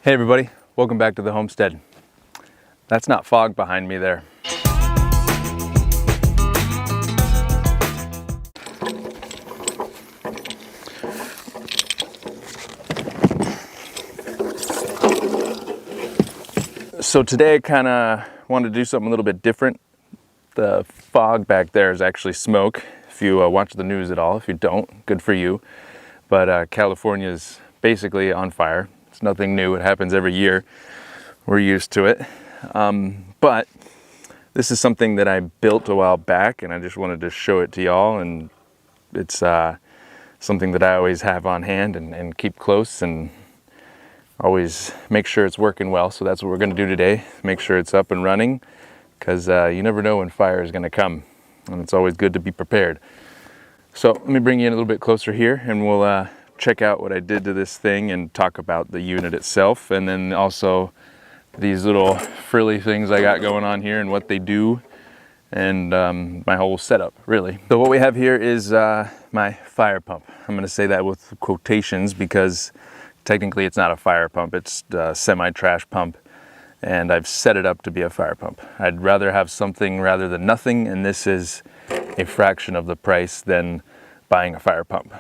Hey everybody, welcome back to the homestead. That's not fog behind me there. So today I kind of wanted to do something a little bit different. The fog back there is actually smoke. If you watch the news at all, if you don't, good for you. But California is basically on fire. It's nothing new, it happens every year. We're used to it. But this is something that I built a while back and I just wanted to show it to y'all, and it's something that I always have on hand and keep close and always make sure it's working well. So that's what we're going to do today, make sure it's up and running, because you never know when fire is going to come, and it's always good to be prepared. So let me bring you in a little bit closer here and we'll check out what I did to this thing and talk about the unit itself, and then also these little frilly things I got going on here and what they do, and my whole setup really. So what we have here is my fire pump. I'm going to say that with quotations because technically it's not a fire pump, it's a semi-trash pump, and I've set it up to be a fire pump. I'd rather have something rather than nothing, and this is a fraction of the price than buying a fire pump.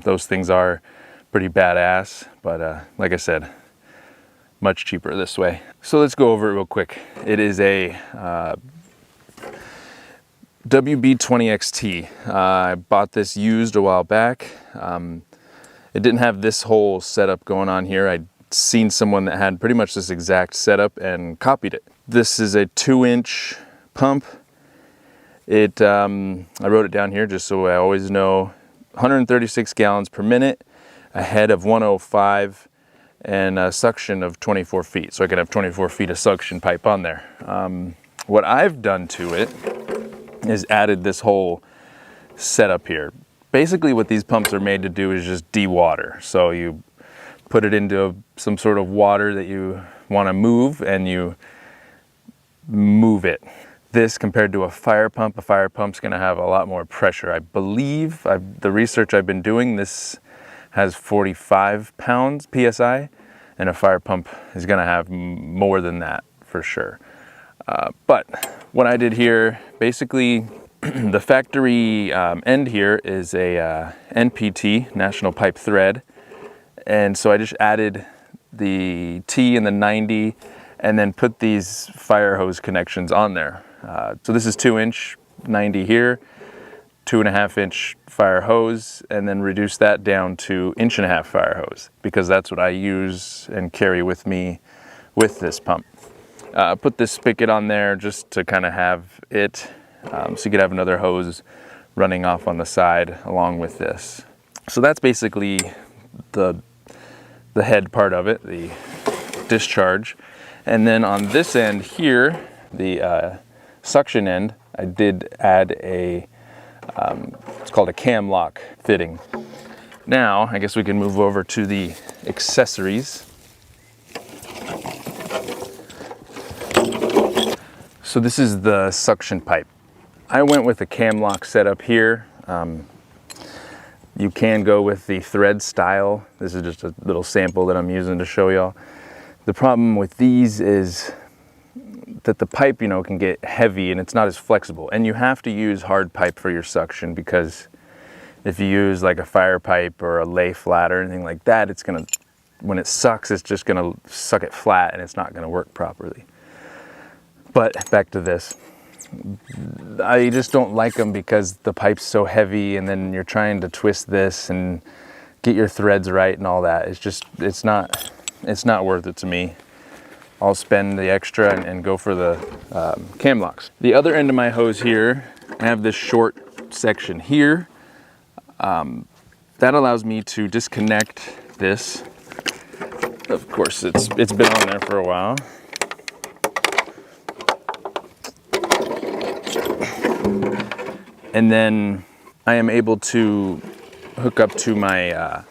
Those things are pretty badass, but like I said, much cheaper this way. So let's go over it real quick. It is a WB20XT. I bought this used a while back. It didn't have this whole setup going on here. I'd seen someone that had pretty much this exact setup and copied it. This is a 2-inch pump. I wrote it down here just so I always know. 136 gallons per minute, a head of 105, and a suction of 24 feet. So I can have 24 feet of suction pipe on there. What I've done to it is added this whole setup here. Basically what these pumps are made to do is just de-water. So you put it into some sort of water that you want to move, and you move it. This compared to a fire pump's going to have a lot more pressure. I believe, the research I've been doing, this has 45 pounds PSI, and a fire pump is going to have more than that for sure. But what I did here, basically the factory end here is a NPT, National Pipe Thread, and so I just added the T and the 90 and then put these fire hose connections on there. So this is 2-inch, 90 here, 2.5-inch fire hose, and then reduce that down to 1.5-inch fire hose, because that's what I use and carry with me with this pump. Put this spigot on there just to kind of have it, so you could have another hose running off on the side along with this. So that's basically the head part of it, the discharge. And then on this end here, the suction end, I did add a, it's called a cam lock fitting. Now, I guess we can move over to the accessories. So this is the suction pipe. I went with a cam lock setup here. You can go with the thread style. This is just a little sample that I'm using to show y'all. The problem with these is that the pipe, can get heavy and it's not as flexible. And you have to use hard pipe for your suction, because if you use like a fire pipe or a lay flat or anything like that, it's gonna, when it sucks, it's just gonna suck it flat and it's not gonna work properly. But back to this. I just don't like them because the pipe's so heavy, and then you're trying to twist this and get your threads right and all that. It's not worth it to me. I'll spend the extra and go for the cam locks. The other end of my hose here, I have this short section here. That allows me to disconnect this. Of course, it's been on there for a while. And then I am able to hook up to my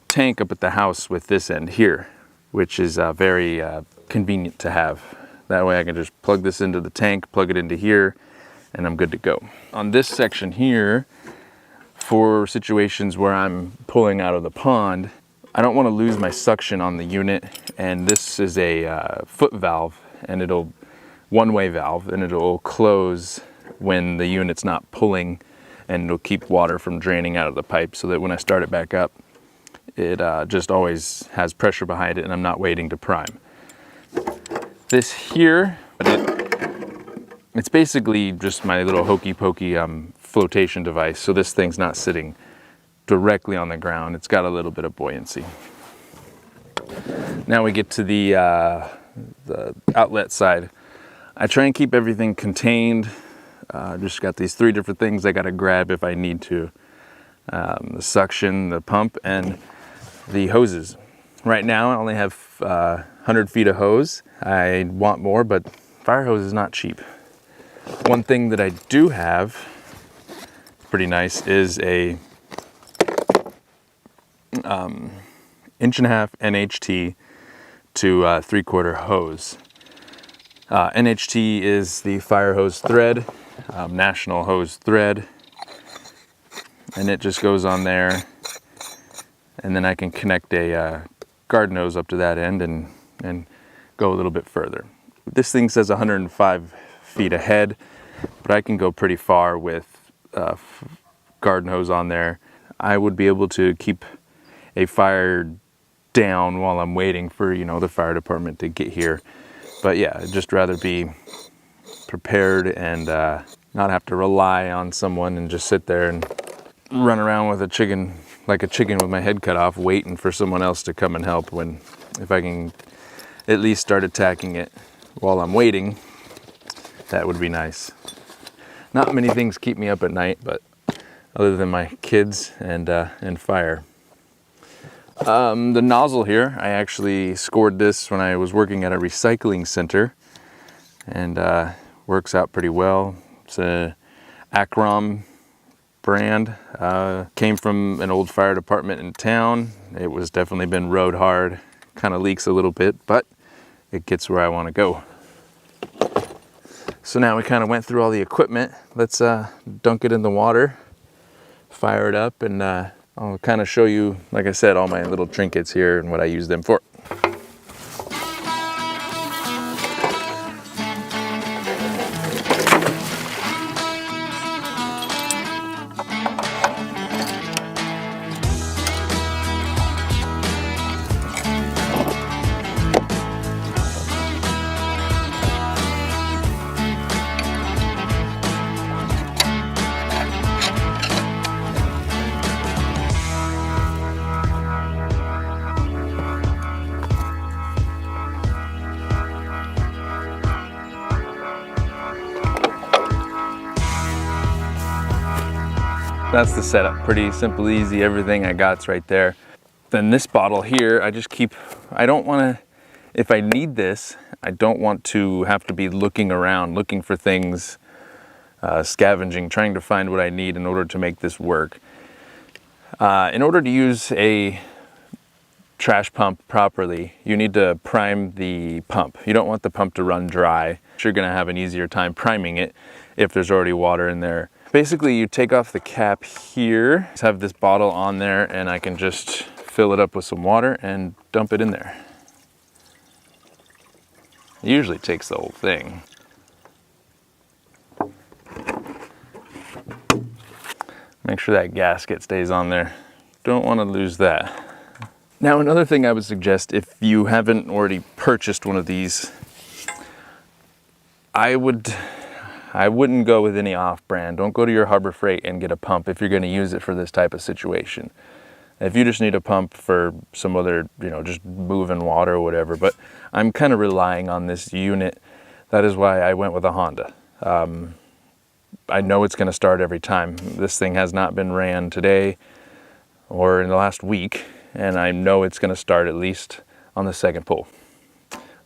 tank up at the house with this end here, which is very convenient to have. That way I can just plug this into the tank, plug it into here, and I'm good to go. On this section here, for situations where I'm pulling out of the pond, I don't want to lose my suction on the unit, and this is a foot valve, and it'll one-way valve, and it'll close when the unit's not pulling, and it'll keep water from draining out of the pipe so that when I start it back up, it just always has pressure behind it and I'm not waiting to prime. This here, it's basically just my little hokey pokey flotation device, so this thing's not sitting directly on the ground. It's got a little bit of buoyancy. Now we get to the outlet side. I try and keep everything contained. Just got these 3 different things I gotta grab if I need to. The suction, the pump, and the hoses. Right now I only have 100 feet of hose. I want more, but fire hose is not cheap. One thing that I do have, pretty nice, is a 1.5 inch NHT to 3/4 hose. NHT is the fire hose thread, national hose thread, and it just goes on there, and then I can connect a garden hose up to that end and go a little bit further. This thing says 105 feet ahead, but I can go pretty far with garden hose on there. I would be able to keep a fire down while I'm waiting for, you know, the fire department to get here. But yeah, I'd just rather be prepared and not have to rely on someone and just sit there and run around with a chicken, like a chicken with my head cut off, waiting for someone else to come and help, when if I can at least start attacking it while I'm waiting, that would be nice. Not many things keep me up at night, but other than my kids and fire. The nozzle here, I actually scored this when I was working at a recycling center, and works out pretty well. It's a Acrom brand. Came from an old fire department in town. It was definitely been rode hard, kind of leaks a little bit, but it gets where I want to go. So now we kind of went through all the equipment. Let's dunk it in the water, fire it up, and I'll kind of show you, like I said, all my little trinkets here and what I use them for. That's the setup, pretty simple, easy, everything I got's right there. Then this bottle here, I just keep, I don't wanna, if I need this, I don't want to have to be looking around, looking for things, scavenging, trying to find what I need in order to make this work. In order to use a trash pump properly, you need to prime the pump. You don't want the pump to run dry. You're gonna have an easier time priming it if there's already water in there. Basically, you take off the cap here, just have this bottle on there, and I can just fill it up with some water and dump it in there. It usually takes the whole thing. Make sure that gasket stays on there. Don't want to lose that. Now, another thing I would suggest, if you haven't already purchased one of these, I wouldn't go with any off-brand. Don't go to your Harbor Freight and get a pump if you're going to use it for this type of situation. If you just need a pump for some other, you know, just moving water or whatever, but I'm kind of relying on this unit. That is why I went with a Honda. I know it's going to start every time. This thing has not been ran today or in the last week, and I know it's going to start at least on the second pull.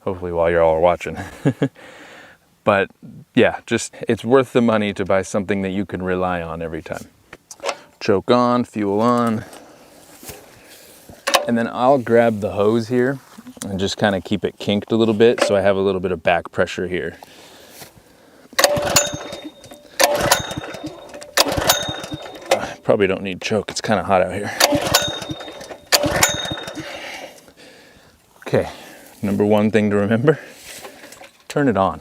Hopefully while you're all watching. But yeah, just it's worth the money to buy something that you can rely on every time. Choke on, fuel on. And then I'll grab the hose here and just kind of keep it kinked a little bit so I have a little bit of back pressure here. Probably don't need choke, it's kind of hot out here. Okay, number one thing to remember, turn it on.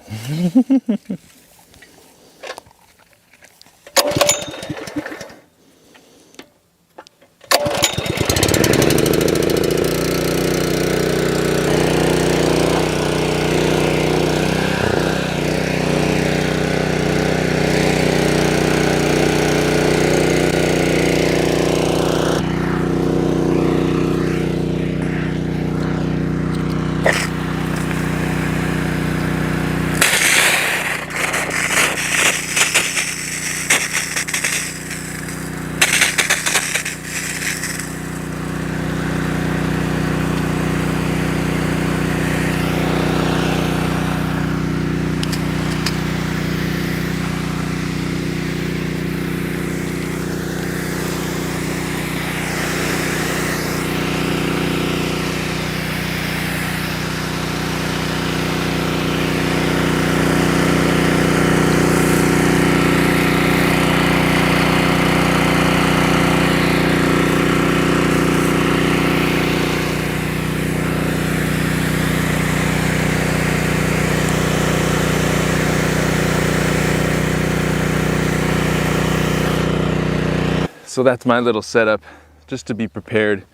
So that's my little setup, just to be prepared.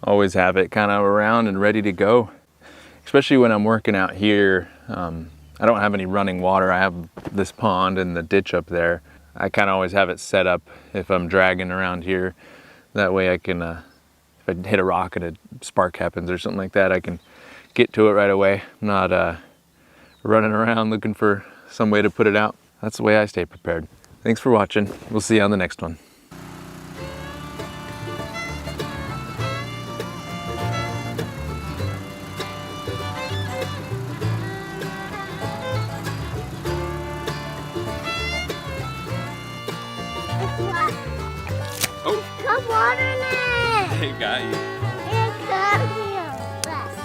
Always have it kind of around and ready to go. Especially when I'm working out here. I don't have any running water. I have this pond and the ditch up there. I kind of always have it set up if I'm dragging around here. That way I can, if I hit a rock and a spark happens or something like that, I can get to it right away. I'm not running around looking for some way to put it out. That's the way I stay prepared. Thanks for watching. We'll see you on the next one. Come water it! Hey, got you. It's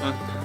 here.